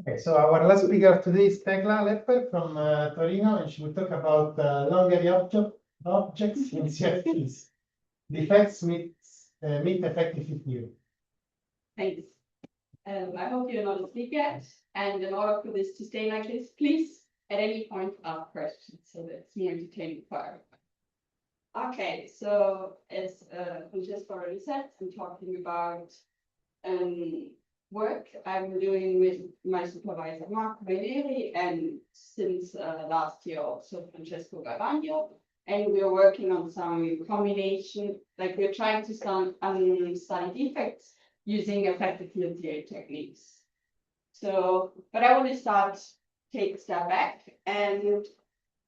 Okay, so our last speaker today is Thekla Lepper from Torino, and she will talk about long area objects in CFTs. Defects meet effective theory. Thanks. I hope you're not asleep yet. And in order for this to stay like this, please at any point ask questions so that it's more entertaining for everyone. Okay, so as Francesca already said, I'm talking about work I'm doing with my supervisor Marco Veneri, and since last year also Francesco Gavagno, and we're working on some combination, like we're trying to study defects using effective field theory techniques. So, but I want to take a step back, and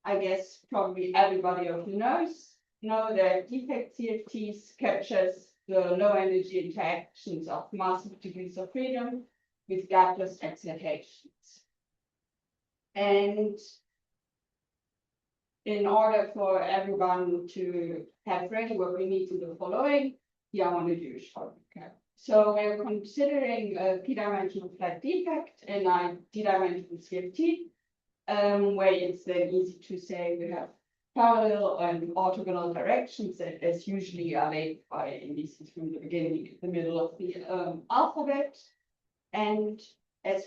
I guess probably everybody of you know that defect CFTs captures the low energy interactions of massive degrees of freedom with gapless excitations. And in order for everyone to have framework, we need to do the following. Here I want to do a short recap. So we're considering a p-dimensional flat defect in a d-dimensional CFT, where it's then easy to say we have parallel and orthogonal directions that as usually are laid by indices from the beginning to the middle of the alphabet. And as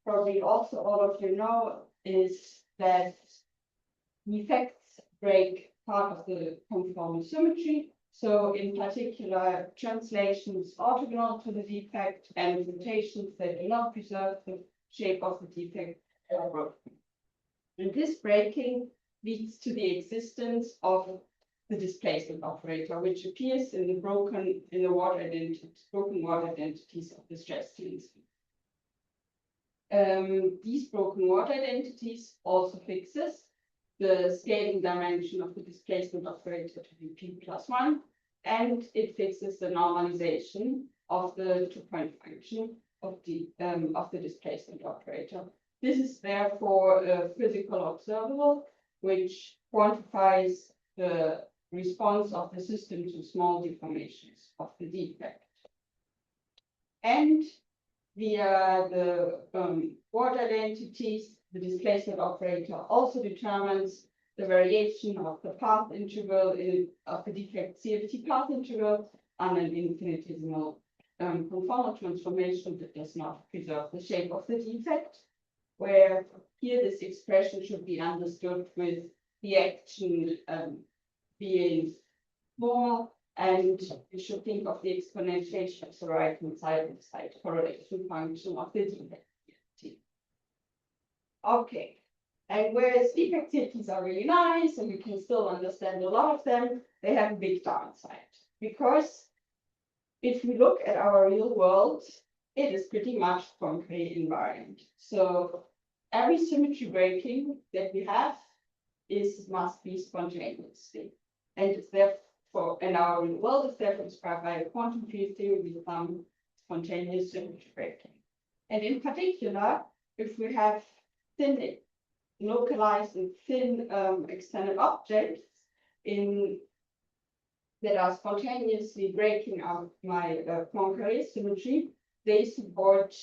probably also all of you know, is that defects break part of the conformal symmetry. So in particular, translations orthogonal to the defect and rotations that do not preserve the shape of the defect are broken. And this breaking leads to the existence of the displacement operator, which appears in the broken water identities of the stress fields. These broken water identities also fixes the scaling dimension of the displacement operator to be p+1, and it fixes the normalization of the two-point function of the displacement operator. This is therefore a physical observable, which quantifies the response of the system to small deformations of the defect. And via the water identities, the displacement operator also determines the variation of the path interval of the defect CFT path interval on an infinitesimal conformal transformation that does not preserve the shape of the defect, where here this expression should be understood with the action being small, and you should think of the exponentiation of the right-hand side of the side correlation function of the defect. Okay, and whereas defect CFTs are really nice and you can still understand a lot of them, they have a big downside, because if we look at our real world, it is pretty much concrete invariant. So every symmetry breaking that we have must be spontaneously, and it's therefore in our real world is therefore described by a quantum field theory with some spontaneous symmetry breaking. And in particular, if we have thin localized and thin extended objects that are spontaneously breaking out my Poincare symmetry, they support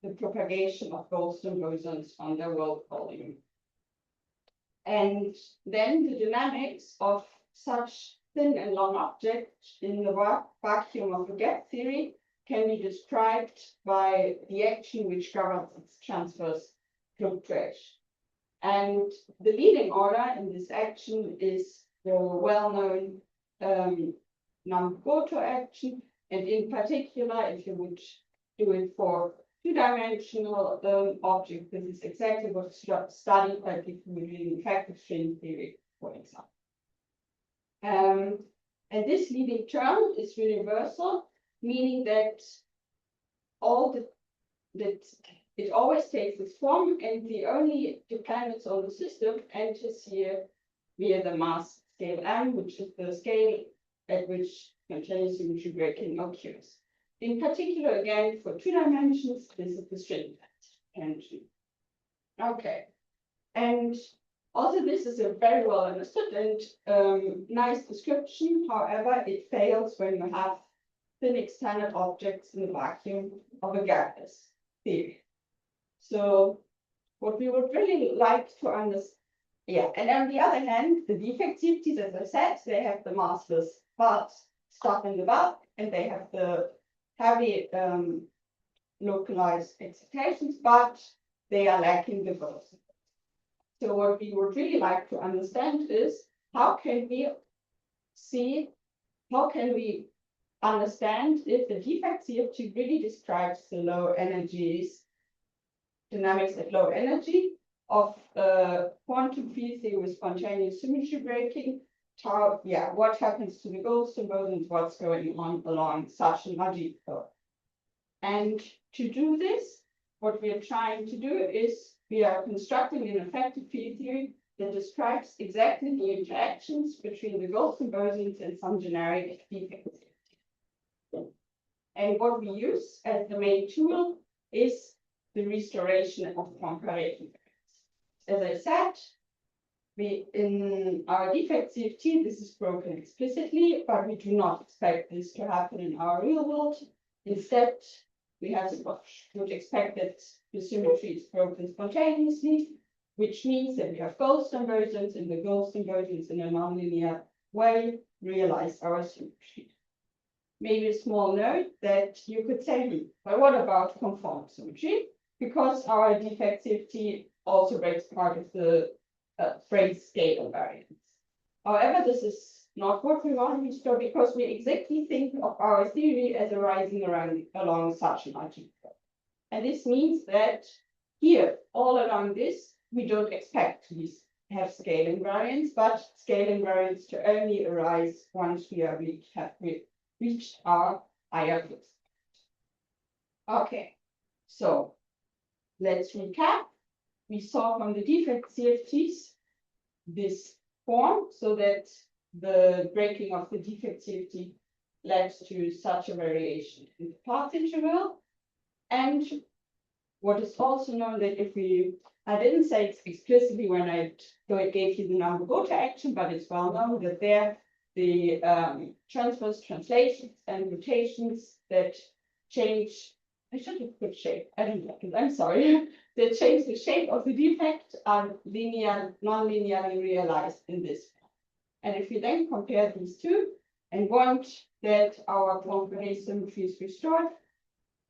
the propagation of Goldstone bosons on their world volume. And then the dynamics of such thin and long objects in the vacuum of the gap theory can be described by the action which governs its transverse fluctuation. And the leading order in this action is the well-known Navier-Goto action, and in particular, if you would do it for two-dimensional objects, this is exactly what's studied by people within effective string theory, for example. And this leading term is universal, meaning that it always takes this form, and the only dependence on the system enters here via the mass scale m, which is the scale at which spontaneous symmetry breaking occurs. In particular, again, for two dimensions, this is the string tension. Okay, and also this is a very well understood and nice description. However, it fails when you have thin extended objects in the vacuum of a gapless theory. So what we would really like to understand, yeah, and on the other hand, the defect CFTs, as I said, they have the massless but stuff in the bulk, and they have the heavy localized excitations, but they are lacking the both. So what we would really like to understand is how can we understand if the defect CFT really describes the low energies, dynamics at low energy of quantum field theory with spontaneous symmetry breaking. What happens to the Goldstone bosons, what's going on along such an logic flow. And to do this, what we are trying to do is we are constructing an effective field theory that describes exactly the interactions between the Goldstone bosons and some generic defects. And what we use as the main tool is the restoration of Poincare defects. As I said, in our defect CFT, this is broken explicitly, but we do not expect this to happen in our real world. Instead, we would expect that the symmetry is broken spontaneously, which means that we have Goldstone bosons, and the Goldstone bosons in a nonlinear way realize our symmetry. Maybe a small note that you could say, but what about conformal symmetry? Because our defect CFT also breaks part of the phrase scale invariance. However, this is not what we want to restore because we exactly think of our theory as arising along such an logic. And this means that here, all along this, we don't expect to have scale invariance, but scale invariance to only arise once we have reached our higher fixed. Okay, so let's recap. We saw from the defect CFTs this form so that the breaking of the defect CFT led to such a variation in the path interval. And what is also known that I didn't say it explicitly when I gave you the number Gotha action, but it's well known that the transfers, translations, and rotations that change. I should have put shape. I didn't like it. I'm sorry. That change the shape of the defect are non-linearly realized in this. And if we then compare these two and want that our Poincare symmetry is restored,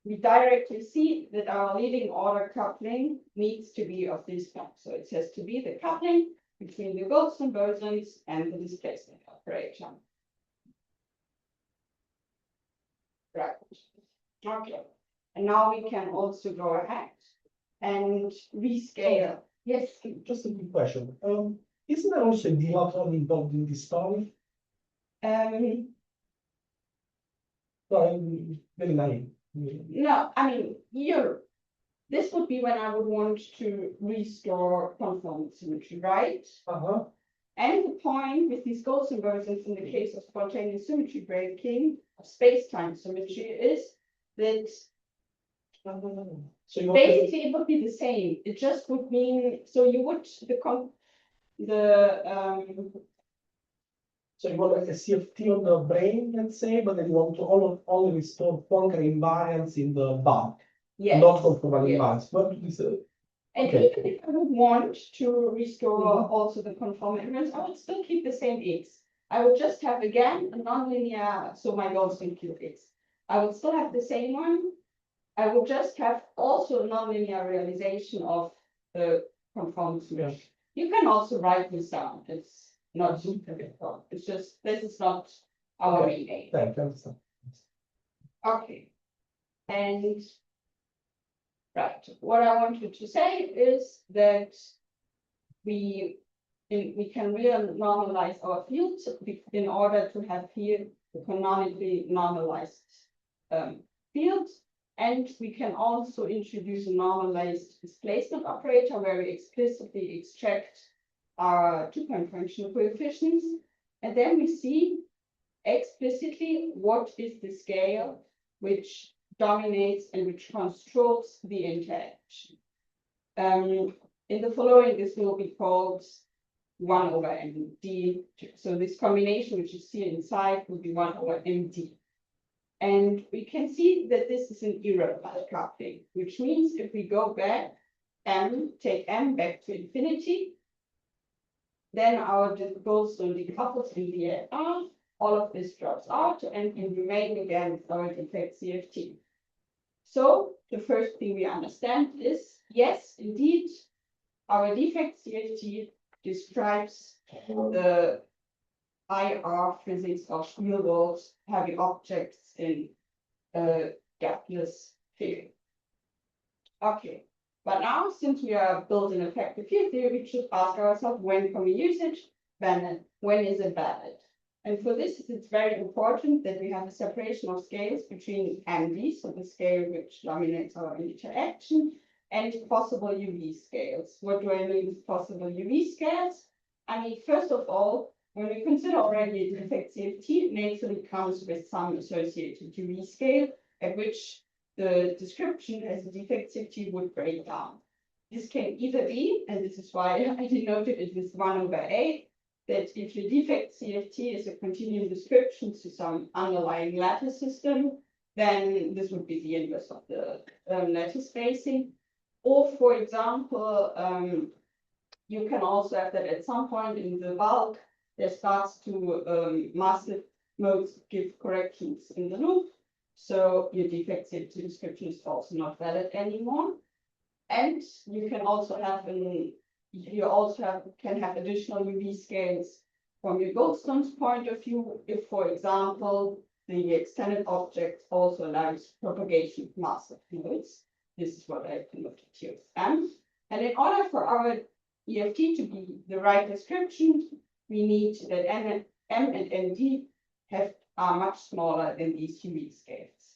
we directly see that our leading order coupling needs to be of this form. So it has to be the coupling between the Goldstone bosons and the displacement operator. Right. Okay. And now we can also go ahead and rescale. Yes. Just a quick question. Isn't there also a dilaton involved in this story? Um, No, very naive. no, I mean, this would be when I would want to restore conformal symmetry, right? Uh-huh. And the point with these Goldstone bosons in the case of spontaneous symmetry breaking of space-time symmetry is that So you want basically it would be the same. It just would mean, so you would, so you want like a CFT on the brain, let's say, but then you want to only restore Poincare invariance in the bulk, yes. not conformal Yes. invariance. What do this? And Okay. even if I would want to restore also the conformal invariance, I would still keep the same x. I would just have again a nonlinear, so my Goldstone cube x. I would still have the same one. I would just have also a nonlinear realization of the conformal symmetry. You can also write this down. It's not super difficult. It's just this is not our meaning. Thank you. Understand. Okay. And right, what I wanted to say is that we can really normalize our fields in order to have here the canonically normalized fields. And we can also introduce a normalized displacement operator where we explicitly extract our two-point functional coefficients. And then we see explicitly what is the scale which dominates and which controls the interaction. In the following, this will be called 1 over md. So this combination which you see inside will be 1 over md. And we can see that this is an irregular coupling, which means if we go back take M back to infinity. Then our goldstone decouples in the R. All of this drops out and can remain again with our defect CFT. So the first thing we understand is, yes, indeed, our defect CFT describes the IR physics of real-world heavy objects in a gapless field. Okay, but now since we are building effective field theory, we should ask ourselves, when can we use it? When is it valid? And for this, it's very important that we have a separation of scales between MV, so the scale which dominates our interaction, and possible UV scales. What do I mean with possible UV scales? I mean, first of all, when we consider already a defect CFT, it naturally comes with some associated UV scale at which the description as a defect CFT would break down. This can either be, and this is why I denoted it with 1/A, that if your defect CFT is a continuum description to some underlying lattice system, then this would be the inverse of the lattice spacing. Or, for example, you can also have that at some point in the bulk, there starts to massive modes give corrections in the loop. So your defect CFT description is also not valid anymore. And you can also have can have additional UV scales from your goldstone's point of view. If, for example, the extended object also allows propagation of massive modes. This is what I converted here with M. And in order for our EFT to be the right description, we need that M and ND are much smaller than these UV scales.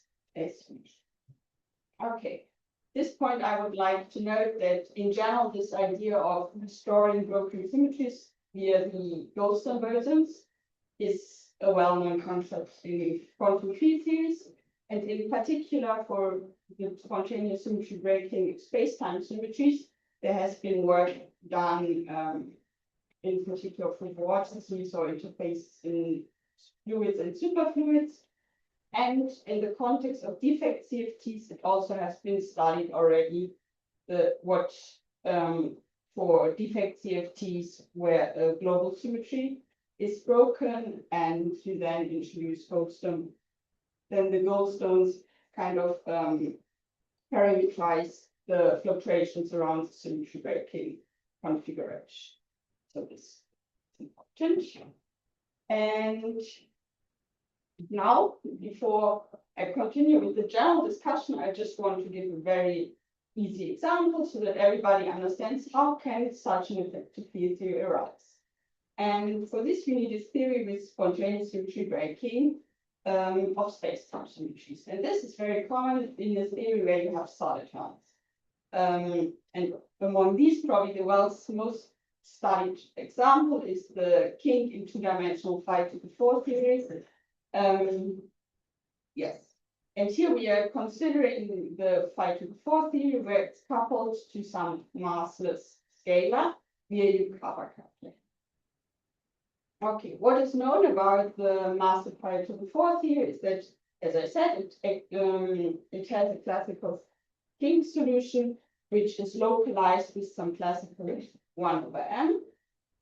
Okay. This point, I would like to note that in general, this idea of restoring broken symmetries via the goldstone bosons is a well-known concept in quantum field theories, and in particular for the spontaneous symmetry breaking space-time symmetries, there has been work done in particular for vortices or interfaces in fluids and superfluids. And in the context of defect CFTs, it also has been studied already for defect CFTs where a global symmetry is broken and you then introduce goldstone. Then the goldstones kind of parameterize the fluctuations around the symmetry breaking configuration. So this is important. And now, before I continue with the general discussion, I just want to give a very easy example so that everybody understands how can such an effective field theory arise. And for this, we need a theory with spontaneous symmetry breaking of space-time symmetries. And this is very common in a theory where you have solitons. And among these, probably the most studied example is the kink in two-dimensional 5^4 theory. Yes, and here we are considering the 5^4 theory where it's coupled to some massless scalar via Yukawa coupling. Okay, what is known about the massive 5^4 theory is that, as I said, it has a classical kink solution which is localized with some classical 1/M,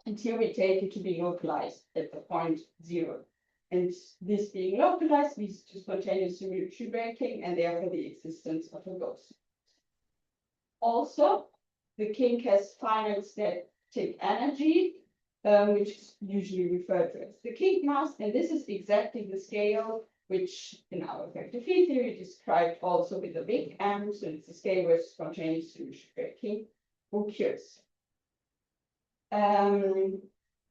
and here we take it to be localized at the point 0. And this being localized leads to spontaneous symmetry breaking and therefore the existence of a ghost. Also, the kink has finite static energy, which is usually referred to as the kink mass, and this is exactly the scale which in our effective field theory described also with a big M, so it's the scale where spontaneous symmetry breaking occurs.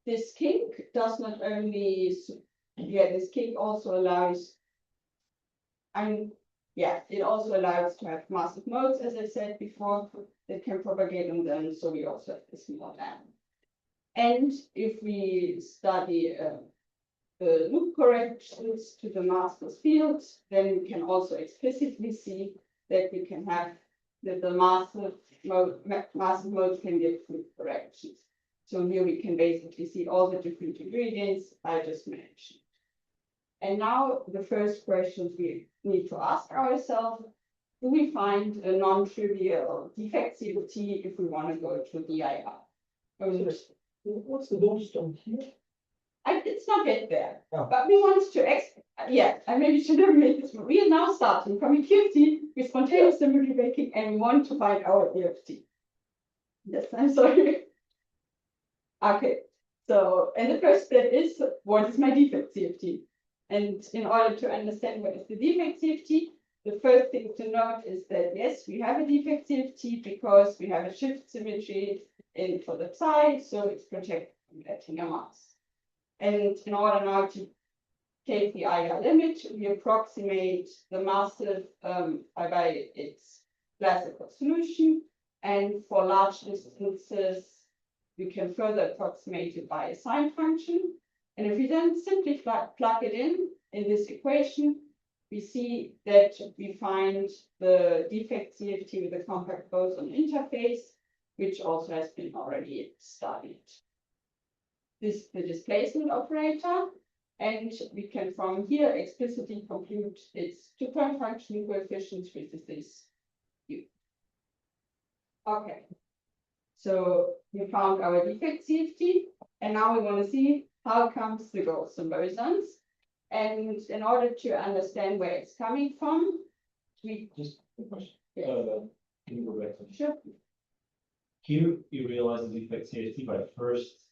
This kink does not only this kink also allows, it also allows to have massive modes, as I said before, that can propagate on them. So we also have this mod M. And if we study the loop corrections to the massless fields, then we can also explicitly see that we can have that the massive modes can give loop corrections. So here we can basically see all the different ingredients I just mentioned. And now the first questions we need to ask ourselves, do we find a non-trivial defect CFT if we want to go to the IR? What's the goldstone here? It's not yet there, Oh. but we want to I maybe should have made this. We are now starting from a QFT with spontaneous stimuli breaking, and we want to find our EFT. Yes, I'm sorry. Okay, so, and the first step is, what is my defect CFT? And in order to understand what is the defect CFT, the first thing to note is that, yes, we have a defect CFT because we have a shift symmetry in for the side, so it's protected from letting a mass. And in order now to take the IR limit, we approximate the massive by its classical solution. And for large distances, we can further approximate it by a sine function. And if we then simply plug it in this equation, we see that we find the defect CFT with a compact boson interface, which also has been already studied. This is the displacement operator, and we can from here explicitly compute its two-point function coefficients, which is this U. Okay, so we found our defect CFT, and now we want to see how comes the Gaussian bosons. And in order to understand where it's coming from, we Just a question. Yes. Can you go back to Sure. here? You realize the defect CFT by first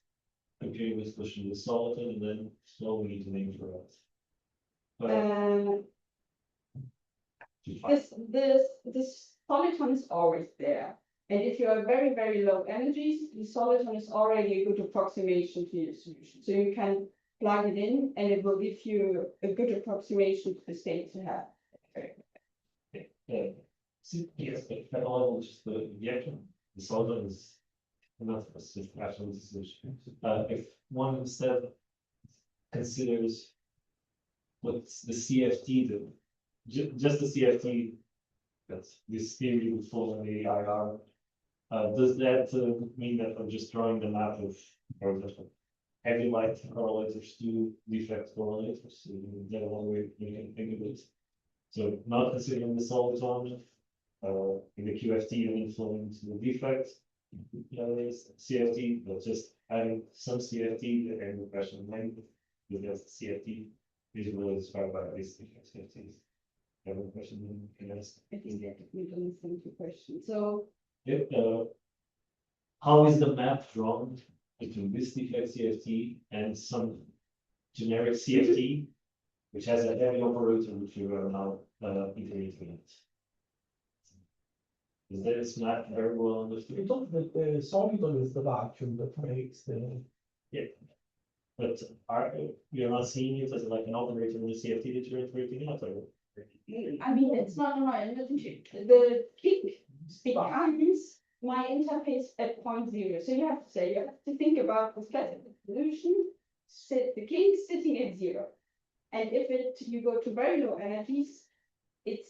computing the solution with Soliton and then slowly into the infrared. But to find- this soliton is always there. And if you are very, very low energies, the soliton is already a good approximation to your solution. So you can plug it in and it will give you a good approximation to the state to have. Yes, but at all level, just the reaction, the Soliton is not a specific actual solution. If one instead considers what's the CFT do, just the CFT, that's this theory would fall in the IR. Does that mean that I'm just drawing the map of, for example, heavy light correlators to defect correlators? So that's one way you can think of it. So not considering the soliton in the QFT and inflowing to the defect CFT, but just adding some CFT and the question length because the CFT is really inspired by these defect CFTs. Have a question you can ask? I think that we don't understand your question. So how is the map drawn between this defect CFT and some generic CFT, which has a heavy operator which we are now integrating it? Is this not very well understood? We thought that the soliton is the vacuum that makes the. But we are not seeing it as like an operator in the CFT that you're integrating out? I mean, it's not the kink becomes my interface at 0.0. So you have to think about the classical solution, the kink sitting at 0. And if you go to very low energies, it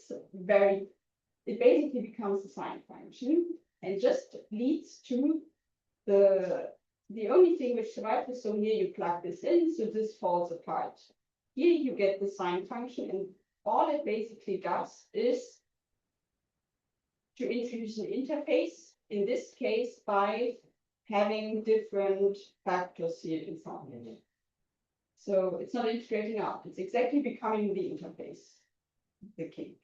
basically becomes a sine function and just leads to the only thing which survives is, so here you plug this in, so this falls apart. Here you get the sine function, and all it basically does is to introduce an interface, in this case by having different factors here in front of it. So it's not integrating out, it's exactly becoming the interface, the kink.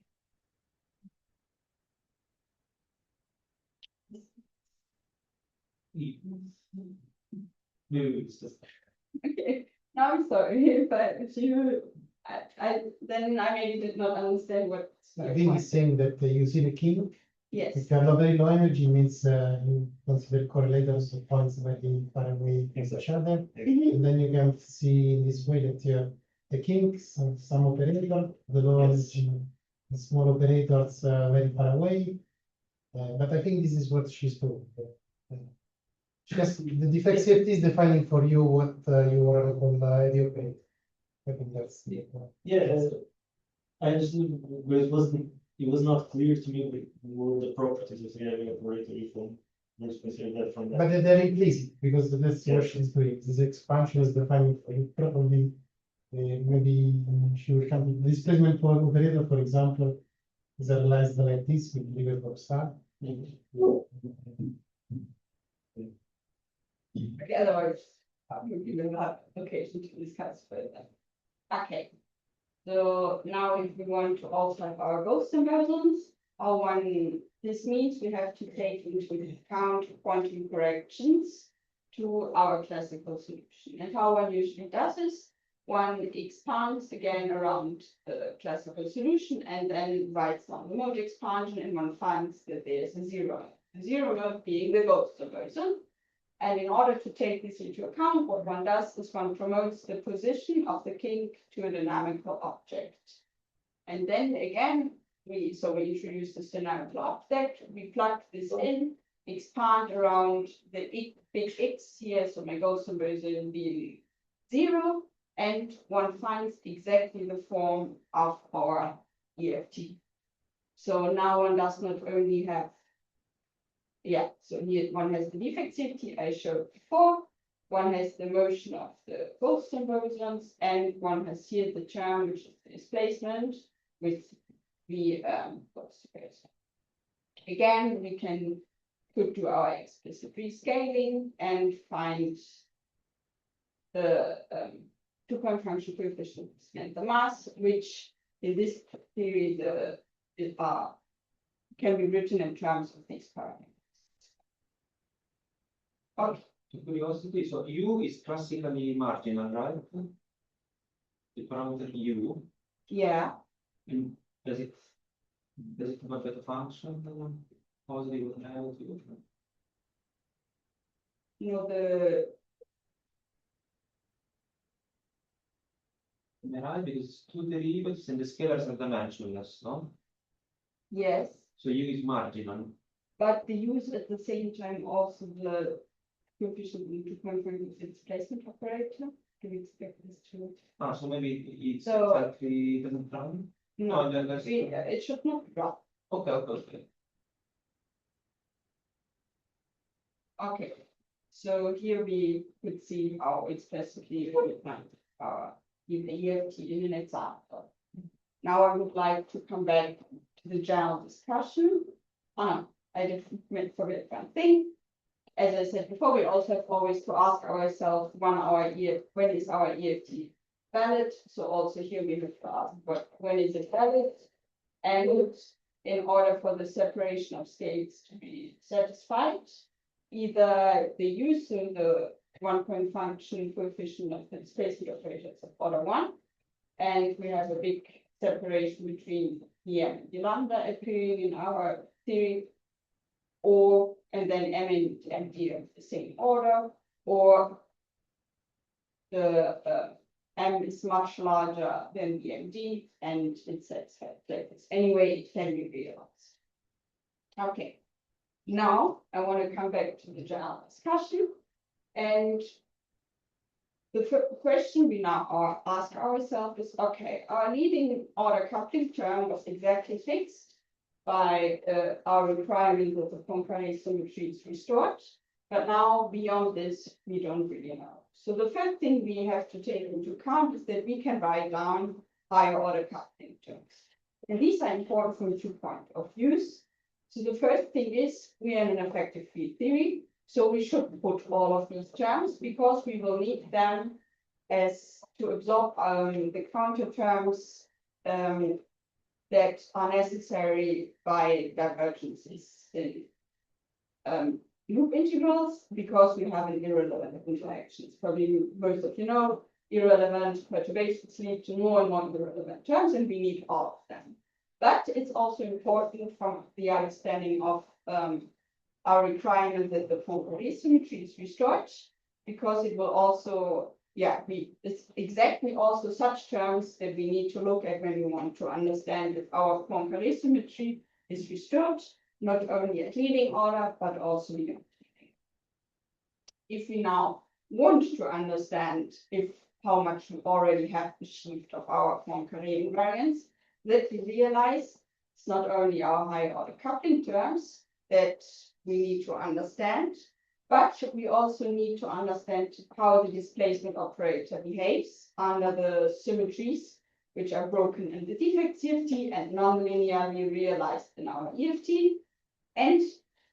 Maybe it's just Okay, now I'm sorry, but if you, then I maybe did not understand what. I think he's saying that you see the kink. Yes, If you have a very low energy, means you consider correlators of points very far away from each other. Mhm. And then you can see in this way that you have the kinks and some operator, the low energy, the small operators very far away. But I think this is what she's doing. Just the defect safety is defining for you what you want to call the operator. I think that's the point. yeah. I understood, but it was not clear to me what were the properties of the heavy operator if one was considered that from that. But they're implicit because that's Yeah. what she's doing. This expansion is defining for you probably. Maybe she will come displacement for operator, for example. visualize like this with liver of star. Okay, otherwise, we will have occasion to discuss further. Okay. So now if we want to also have our ghost inversions, this means we have to take into account quantum corrections to our classical solution. And how one usually does is one expands again around the classical solution and then writes down the mode expansion, and one finds that there's a zero. The zero mode being the ghost inversion. And in order to take this into account, what one does is one promotes the position of the kink to a dynamical object. And then again, we introduce this dynamical object, we plug this in, expand around the big X here, so my ghost inversion being 0, and one finds exactly the form of our EFT. So now one does not only have, so here one has the defect CFT I showed before, one has the motion of the ghost inversions, and one has here the term, which is the displacement with the ghost inversion. Again, we could do our explicit rescaling and find the two-point function coefficients and the mass, which in this theory can be written in terms of these parameters. Okay. Curiosity, so U is classically marginal, right? The parameter U. Yeah. And does it convert a function? Positive or negative? Am I right? Because it's two derivatives and the scalars are dimensionless, no? Yes. So U is marginal. But the use at the same time also the coefficient in two-point function with its displacement operator. Do we expect this to? So maybe it's So, exactly doesn't run? No, then that's it should not drop. okay. Okay. So here we could see how explicitly we find the EFT in an example. Now I would like to come back to the general discussion. I did forget one thing. As I said before, we also have always to ask ourselves when is our EFT valid? So also here we have to ask when is it valid? And in order for the separation of states to be satisfied, either the use of the one-point function coefficient of the displacement operators of order 1, and we have a big separation between the m and the lambda appearing in our theory, and then m and md of the same order, or the m is much larger than the md and it satisfies this. Anyway, it can be realized. Okay. Now I want to come back to the general discussion, and the question we now ask ourselves is, okay, our leading order coupling term was exactly fixed by our requirement that the Poincare symmetry is restored, but now beyond this, we don't really know. So the first thing we have to take into account is that we can write down higher order coupling terms. And these are important from 2 points of view. So the first thing is we are in an effective field theory, so we should put all of these terms because we will need them as to absorb the counter terms that are necessary by divergences in loop integrals, because we have an irrelevant interactions. Probably most of you know, irrelevant perturbations lead to more and more irrelevant terms, and we need all of them. But it's also important from the understanding of our requirement that the Poincare symmetry is restored, because it will also, it's exactly also such terms that we need to look at when we want to understand if our Poincare symmetry is restored, not only at leading order, but also beyond leading. If we now want to understand how much we already have achieved of our Poincare invariance, that we realize it's not only our higher order coupling terms that we need to understand, but we also need to understand how the displacement operator behaves under the symmetries which are broken in the defect CFT and non-linearly realized in our EFT. And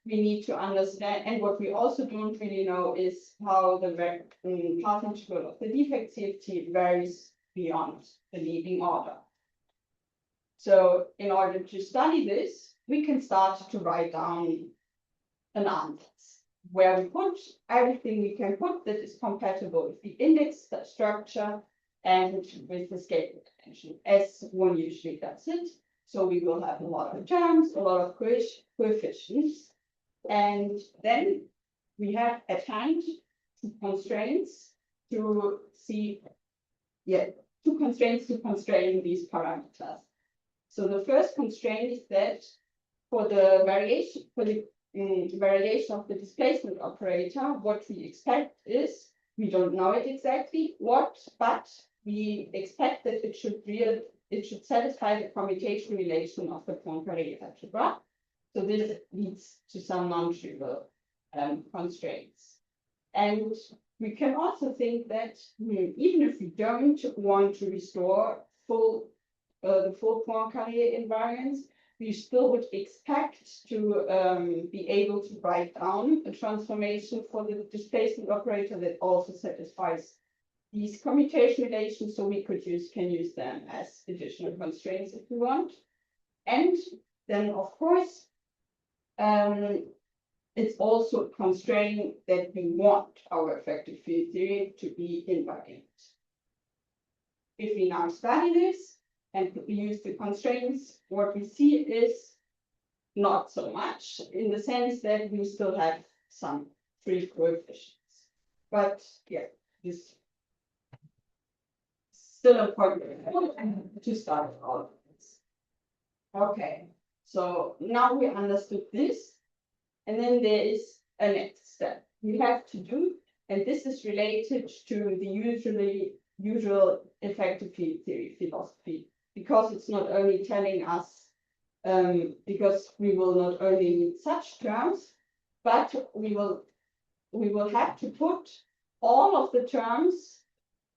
we need to understand, and what we also don't really know is how the path integral of the defect CFT varies beyond the leading order. So in order to study this, we can start to write down an answer where we put everything we can put that is compatible with the index structure and with the scaling dimension, as one usually does it. So we will have a lot of terms, a lot of coefficients, and then we have at hand two constraints to see, two constraints to constrain these parameters. So the first constraint is that for the variation, variation of the displacement operator, what we expect is, we don't know it exactly what, but we expect that it should satisfy the commutation relation of the Poincare algebra. So this leads to some non-trivial constraints. And we can also think that even if we don't want to restore the full Poincare invariance, we still would expect to be able to write down a transformation for the displacement operator that also satisfies these commutation relations. So we can use them as additional constraints if we want. And then, of course, it's also a constraint that we want our effective field theory to be invariant. If we now study this and we use the constraints, what we see is not so much, in the sense that we still have some free coefficients. But yeah, this is still important to start all of this. Okay, so now we understood this, and then there is a next step we have to do, and this is related to the usual effective field theory philosophy, because it's not only telling us, because we will not only need such terms, but we will have to put all of the terms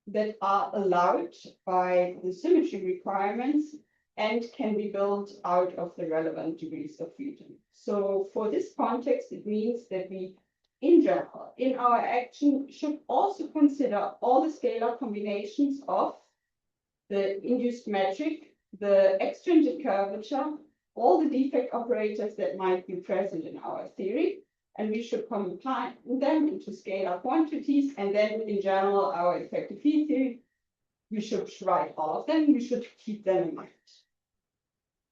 that are allowed by the symmetry requirements and can be built out of the relevant degrees of freedom. So for this context, it means that we, in general, in our action, should also consider all the scalar combinations of the induced metric, the extrinsic curvature, all the defect operators that might be present in our theory, and we should combine them into scalar quantities, and then in general, our effective field theory, we should write all of them, we should keep them in mind.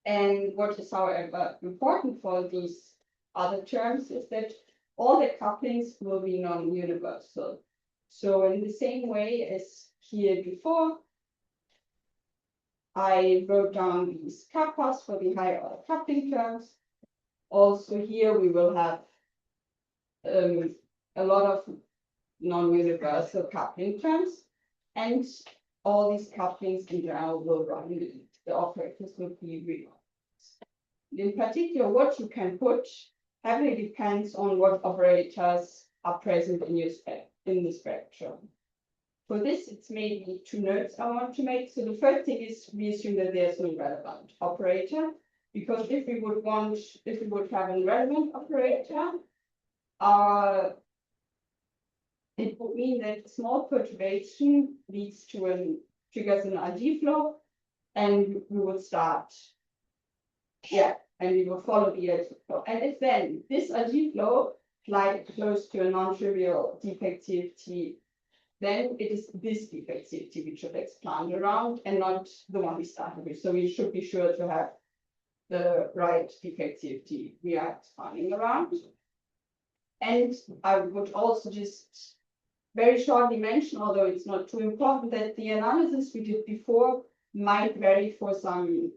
And what is, however, important for these other terms is that all the couplings will be non-universal. So in the same way as here before, I wrote down these kappas for the higher order coupling terms. Also here we will have a lot of non-universal coupling terms, and all these couplings in general will run, the operators will be real. In particular, what you can put heavily depends on what operators are present in your in the spectrum. For this, it's maybe two notes I want to make. So the first thing is we assume that there's no relevant operator, because if we would have a relevant operator, it would mean that small perturbation leads to triggers an RG flow, and we would start, and we will follow the RG flow. And if then this RG flow lies close to a non-trivial defect CFT, then it is this defect CFT we should expand around and not the one we started with. So we should be sure to have the right defect CFT we are expanding around. And I would also just very shortly mention, although it's not too important, that the analysis we did before might vary for some,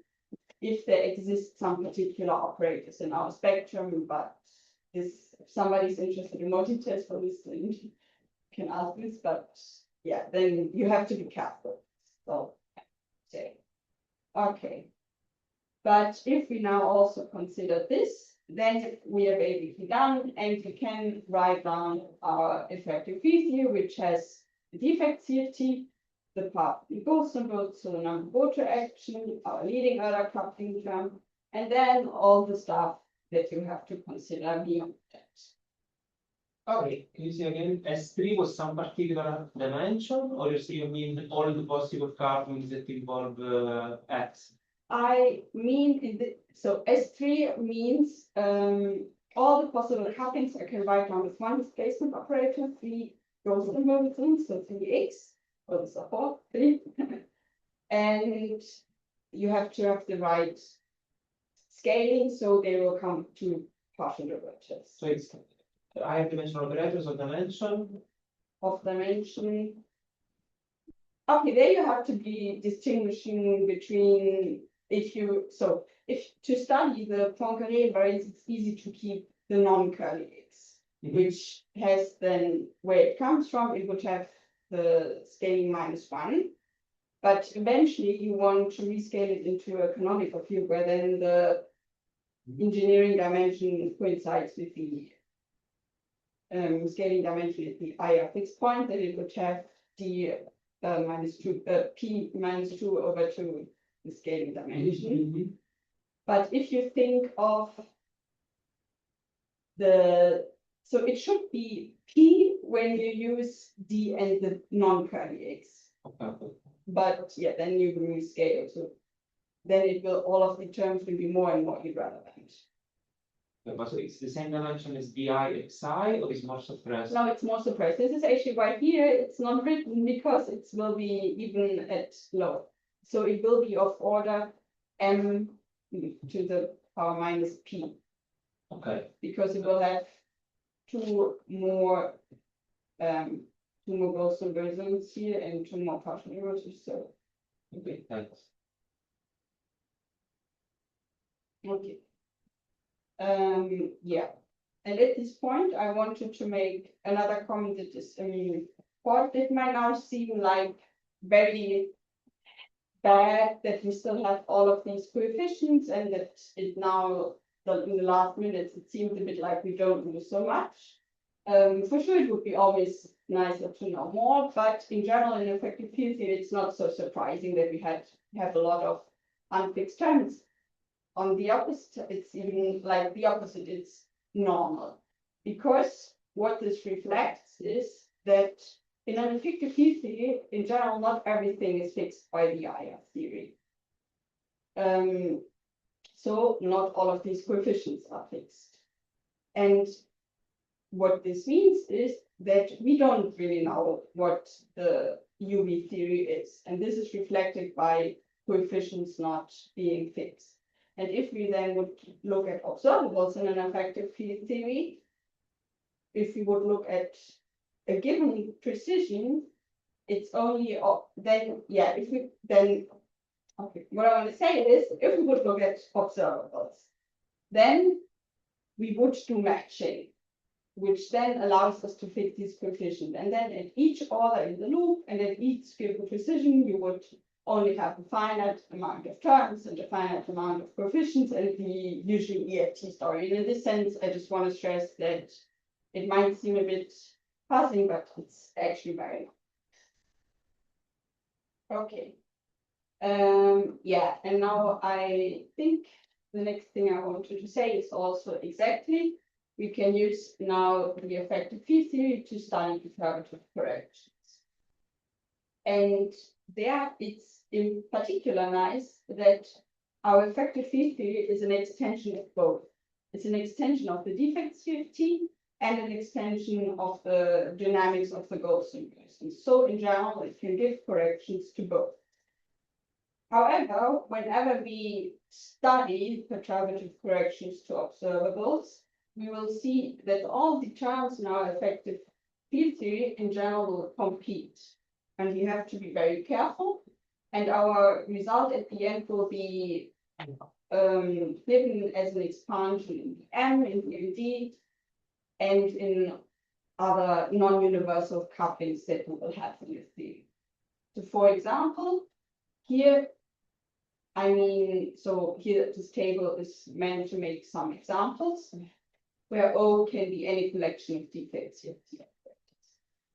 if there exist some particular operators in our spectrum, but if somebody's interested in more details for this, then you can ask this, but yeah, then you have to be careful. So, okay. But if we now also consider this, then we are basically done, and we can write down our effective field here, which has the defect CFT, the path we go symbol, so the number go-to action, our leading other coupling term, and then all the stuff that you have to consider beyond that. Okay, can you see again, S3 was some particular dimension, or you mean all the possible couplings that involve X? I mean, so S3 means all the possible couplings I can write down with one displacement operator, 3 goes involvement, so 3x, or the support 3. And you have to have the right scaling, so they will come to partial derivatives. So it's higher dimensional operators of dimension. Of dimension. Okay, there you have to be distinguishing between if to study the Poincare invariance, it's easy to keep the non-curly x, which has then where it comes from, it would have the scaling -1. But eventually you want to rescale it into a canonical field where then the engineering dimension coincides with the scaling dimension at the IR fixed point, then it would have the p -2 over 2 the scaling dimension. But if you think of so it should be p when you use d and the non-curly x. Okay. But yeah, then you will rescale, so then it will all of the terms will be more and more irrelevant. But so it's the same dimension as di xi, or is more suppressed? Now it's more suppressed. This is actually why here it's not written because it will be even at low. So it will be of order m to the power -p, Okay. because it will have two more Gaussian versions here and 2 more partial derivatives. So Okay, thanks. okay. Yeah. And at this point, I wanted to make another comment that is, what it might now seem like very bad that we still have all of these coefficients and that it now, in the last minutes, it seems a bit like we don't know so much. For sure, it would be always nicer to know more, but in general, in effective field theory, it's not so surprising that we have a lot of unfixed terms. On the opposite, it's even like the opposite, it's normal. Because what this reflects is that in an effective field theory, in general, not everything is fixed by the IR theory. So not all of these coefficients are fixed. And what this means is that we don't really know what the UV theory is. And this is reflected by coefficients not being fixed. And if we then would look at observables in an effective field theory, if we would look at a given precision, it's only then, yeah, if we then, okay, what I want to say is, if we would look at observables, then we would do matching, which then allows us to fit these coefficients. And then at each order in the loop and at each given precision, you would only have a finite amount of terms and a finite amount of coefficients and the usual EFT story. And in this sense, I just want to stress that it might seem a bit puzzling, but it's actually very okay. Yeah, and now I think the next thing I wanted to say is also exactly we can use now the effective field theory to study determinative corrections. And there it's in particular nice that our effective field theory is an extension of both. It's an extension of the defect CFT and an extension of the dynamics of the Gaussian version. So in general, it can give corrections to both. However, whenever we study perturbative corrections to observables, we will see that all the terms in our effective field theory in general will compete. And we have to be very careful. And our result at the end will be given as an expansion in the M, in the MD, and in other non-universal couplings that we will have in the theory. So for example, here, so here this table is meant to make some examples where O can be any collection of defects.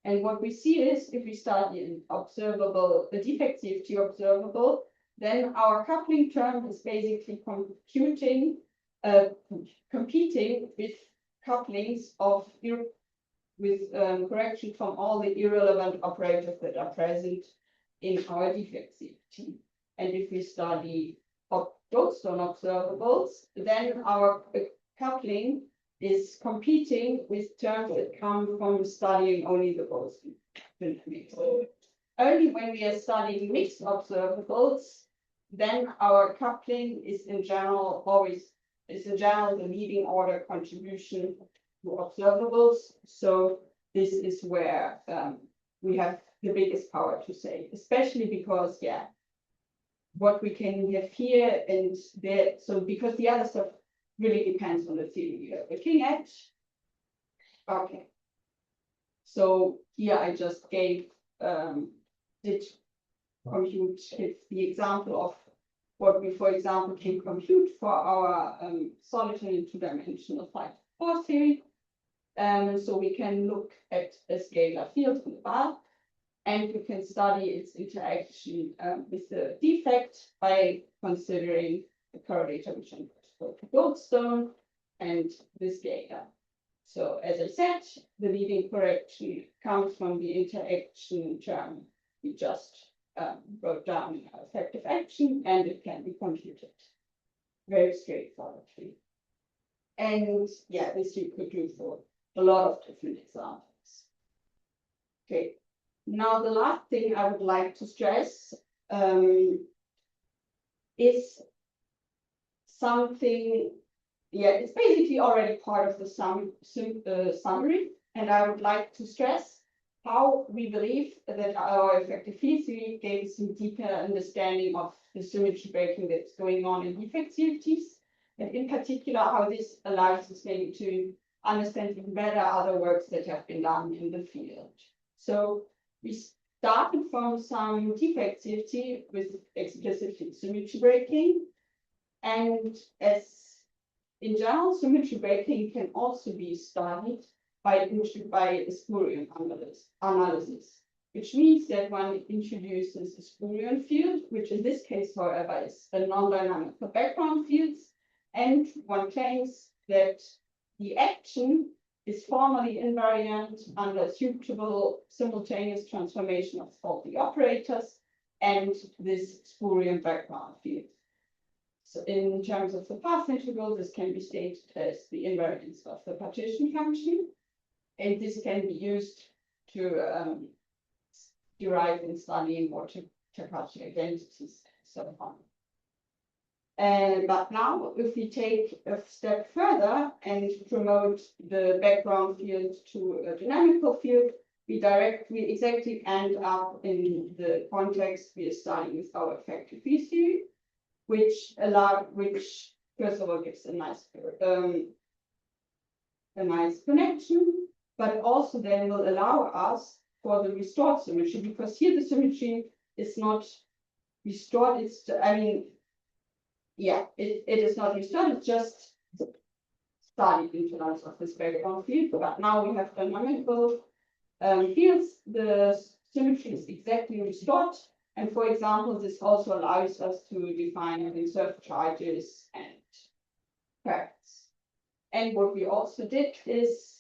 And what we see is if we study an observable, the defect CFT observable, then our coupling term is basically competing with couplings of correction from all the irrelevant operators that are present in our defect CFT. And if we study Goldstone observables, then our coupling is competing with terms that come from studying only the Goldstone dynamics. Only when we are studying mixed observables, then our coupling is in general the leading order contribution to observables. So this is where we have the biggest power to say, especially because, yeah, what we can have here and there, so because the other stuff really depends on the theory you're looking at. Okay. So here I just did compute the example of what we, for example, can compute for our solitary and two-dimensional 5-4 theory. So we can look at a scalar field on the bar, and we can study its interaction with the defect by considering the correlator, which I'm going to Goldstone, and the scalar. So as I said, the leading correction comes from the interaction term we just wrote down in our effective action, and it can be computed very straightforwardly. And yeah, this you could do for a lot of different examples. Okay, now the last thing I would like to stress is something, yeah, it's basically already part of the summary, and I would like to stress how we believe that our effective field theory gave some deeper understanding of the symmetry breaking that's going on in defect CFTs, and in particular how this allows us maybe to understand even better other works that have been done in the field. So we started from some defect CFT with explicitly symmetry breaking, and as in general, symmetry breaking can also be studied by a spurion analysis, which means that one introduces a spurion field, which in this case, however, is a non-dynamic for background fields, and one claims that the action is formally invariant under suitable simultaneous transformation of faulty operators and this spurion background field. So in terms of the path integral, this can be stated as the invariance of the partition function. And this can be used to derive in studying more Tokachi identities and so on. But now, if we take a step further and promote the background field to a dynamical field, we exactly end up in the context we are studying with our effective field theory, which first of all gives a nice connection, but also then will allow us for the restored symmetry, because here the symmetry is not restored. It's, I mean, yeah, it is not restored, it's just studied in terms of this background field. But now we have dynamical fields, the symmetry is exactly restored. And for example, this also allows us to define insert charges and facts. And what we also did is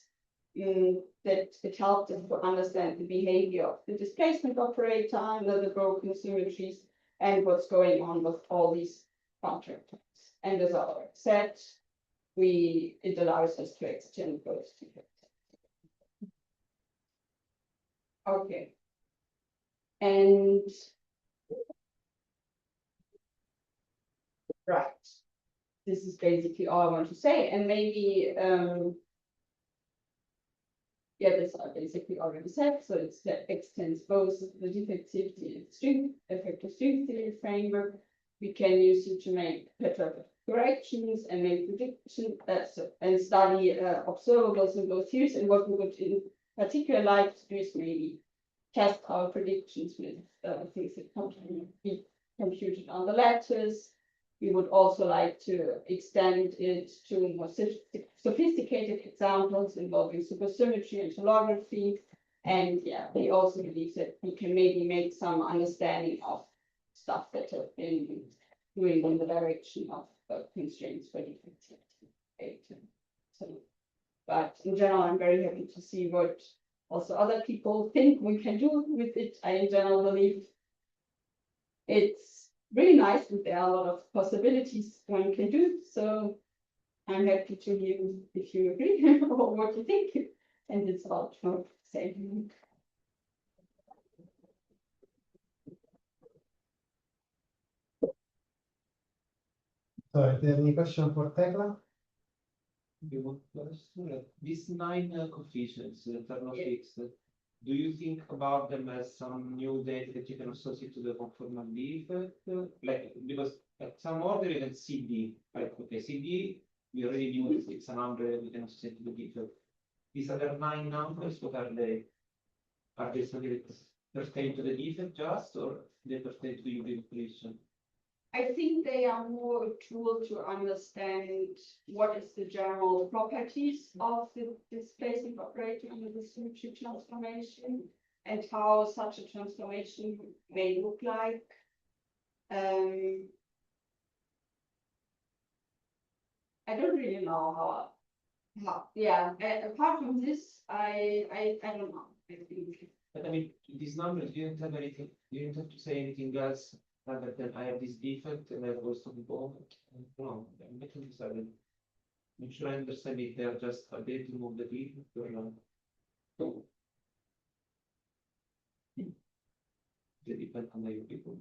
that it helped us to understand the behavior of the displacement operator under the broken symmetries and what's going on with all these contractors. And as I already said, it allows us to extend those two. Okay. And right. This is basically all I want to say. And maybe yeah, this I basically already said. So that extends both the defect CFT and string effective string theory framework. We can use it to make better corrections and make predictions and study observables in both theories. And what we would in particular like to do is maybe test our predictions with things that can be computed on the lattice. We would also like to extend it to more sophisticated examples involving supersymmetry and holography. And yeah, we also believe that we can maybe make some understanding of stuff that have been moving in the direction of constraints for defectivity. So, but in general, I'm very happy to see what also other people think we can do with it. I in general believe it's really nice and there are a lot of possibilities one can do. So I'm happy to hear if you agree or what you think. And it's about the same. So, is there any question for Thekla? You want to understand these 9 coefficients that are not Yeah. fixed. Do you think about them as some new data that you can associate to the conformal defect? Like, because at some order you can CD, like, okay, CD, we already knew it's a number we can associate to the defect. These other 9 numbers, what are they? Are they something that pertain to the defect just, or they pertain to the UV operation? I think they are more a tool to understand what is the general properties of the displacement operator under the symmetry transformation and how such a transformation may look like. I don't really know how yeah, apart from this, I don't know. I think. But I mean, these numbers, you didn't have anything, you didn't have to say anything else other than I have this defect and I have also the ball. No, I'm making this other. I'm sure I understand if they are just a day to move the defect or not. They depend on the people.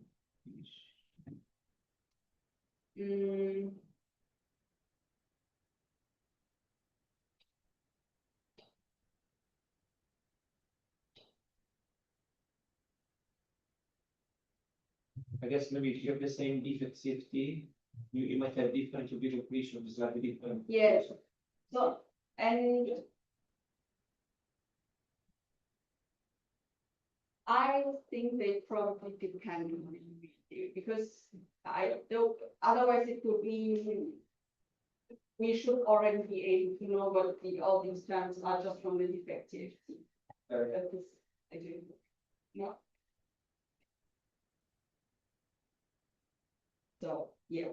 I guess maybe if you have the same defect CFT, you might have different UV operation, slightly different. Yeah. So, and I think they probably depend on you because I don't, otherwise it would mean we should already be able to know what all these terms are just from the defective. That is, I do. Yeah. So, yeah.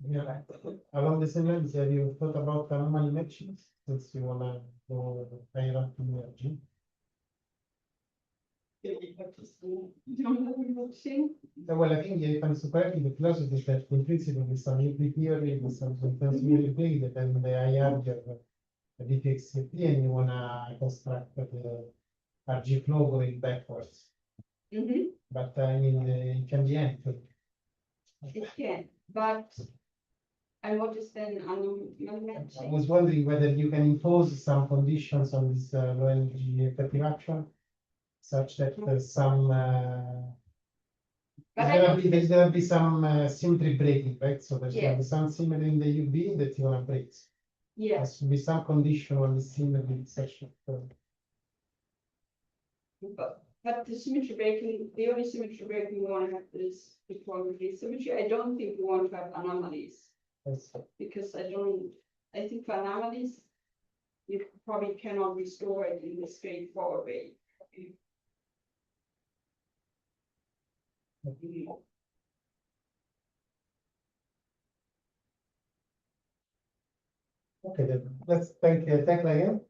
Yeah, along the same lines, have you thought about anomaly matchings since you wanna go higher up in energy? Well, I think if I'm correctly, the philosophy is that in principle, with some UV theory, with some transmitted data, then the IR you have a defect CFT and you wanna construct the RG flow going backwards. But I mean, it can be anything. It can, but and what is then I was wondering whether you can impose some conditions on this low energy effective action, such that there's some there's gonna be some symmetry breaking, right? So there's gonna be some symmetry in the UV that you wanna break. Yeah. There should be some condition on the symmetry section. But the symmetry breaking, the only symmetry breaking we want to have is equality symmetry. I don't think we want to have anomalies. Yes. Because I think for anomalies, you probably cannot restore it in a straightforward way. Okay, then let's thank Thekla again.